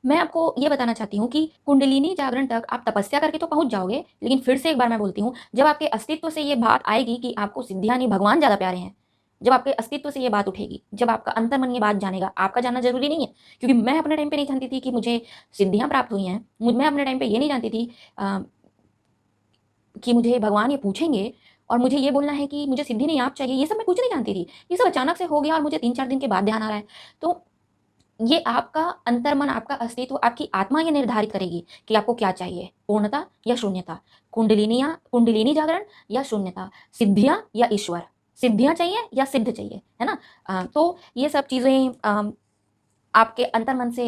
मैं आपको ये बताना चाहती हूँ कि कुंडलिनी जागरण तक आप तपस्या करके तो पहुँच जाओगे, लेकिन फिर से एक बार मैं बोलती हूँ, जब आपके अस्तित्व से ये बात आएगी कि आपको सिद्धियाँ नहीं भगवान ज़्यादा प्यारे हैं, जब आपके अस्तित्व से ये बात उठेगी, जब आपका अंतर्मन ये बात जानेगा, आपका जानना ज़रूरी नहीं है। क्योंकि मैं अपने टाइम पे नहीं जानती थी कि मुझे सिद्धियाँ प्राप्त हुई हैं। मैं अपने टाइम पे ये नहीं जानती थी कि मुझे भगवान ये पूछेंगे और मुझे ये बोलना है कि मुझे सिद्धि नहीं आप चाहिए, ये सब मैं कुछ नहीं जानती थी। ये सब अचानक से हो गया और मुझे 3-4 दिन के बाद ध्यान आ रहा है। तो ये आपका अंतर्मन, आपका अस्तित्व, आपकी आत्मा ये निर्धारित करेगी कि आपको क्या चाहिए, पूर्णता या शून्यता, कुंडलिनी जागरण या शून्यता, सिद्धियाँ या ईश्वर, सिद्धियाँ चाहिए या सिद्ध चाहिए, है ना? तो ये सब चीज़ें आपके अंतर्मन से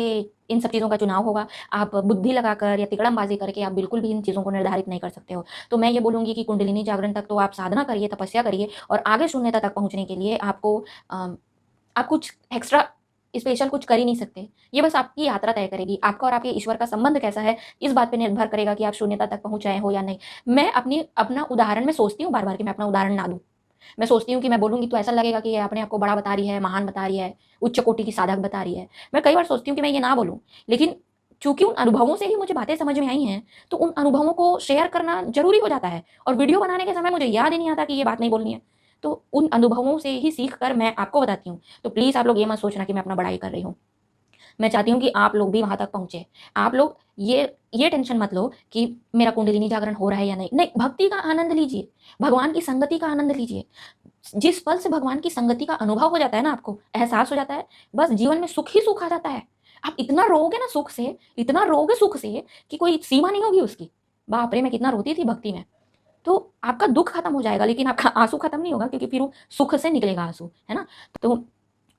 इन सब चीज़ों का चुनाव होगा। आप बुद्धि लगाकर या तिकड़मबाज़ी करके आप बिल्कुल भी इन चीज़ों को निर्धारित नहीं कर सकते हो। तो मैं ये बोलूँगी कि कुंडलिनी जागरण तक तो आप साधना करिए, तपस्या करिए और आगे शून्यता तक पहुँचने के लिए आप कुछ एक्स्ट्रा स्पेशल कुछ कर ही नहीं सकते। ये बस आपकी यात्रा तय करेगी। आपका और आपके ईश्वर का संबंध कैसा है, इस बात पे निर्भर करेगा कि आप शून्यता तक पहुँच आए हो या नहीं। मैं अपना उदाहरण मैं सोचती हूँ बार-बार कि मैं अपना उदाहरण ना दूँ। मैं सोचती हूँ कि मैं बोलूँगी तो ऐसा लगेगा कि ये अपने आप को बड़ा बता रही है, महान बता रही है, उच्च कोटि की साधक बता रही है। मैं कई बार सोचती हूँ कि मैं ये ना बोलूँ, लेकिन चूँकि उन अनुभवों से ही मुझे बातें समझ में आई हैं, तो उन अनुभवों को शेयर करना ज़रूरी हो जाता है और वीडियो बनाने के समय मुझे याद ही नहीं आता कि ये बात नहीं बोलनी है। तो उन अनुभवों से ही सीख कर मैं आपको बताती हूँ। तो प्लीज़ आप लोग ये मत सोचना कि मैं अपना बड़ाई कर रही हूँ। मैं चाहती हूँ कि आप लोग भी वहाँ तक पहुँचे। आप लोग ये टेंशन मत लो कि मेरा कुंडलिनी जागरण हो रहा है या नहीं। नहीं, भक्ति का आनंद लीजिए, भगवान की संगति का आनंद लीजिए। जिस पल से भगवान की संगति का अनुभव हो जाता है ना आपको, एहसास हो जाता है, बस जीवन में सुख ही सुख आ जाता है। आप इतना रोओगे ना सुख से, इतना रोओगे सुख से कि कोई सीमा नहीं होगी उसकी। बाप रे! मैं कितना रोती थी भक्ति में। तो आपका दुःख खत्म हो जाएगा, लेकिन आपका आँसू खत्म नहीं होगा क्योंकि फिर वो सुख से निकलेगा आँसू, है ना? तो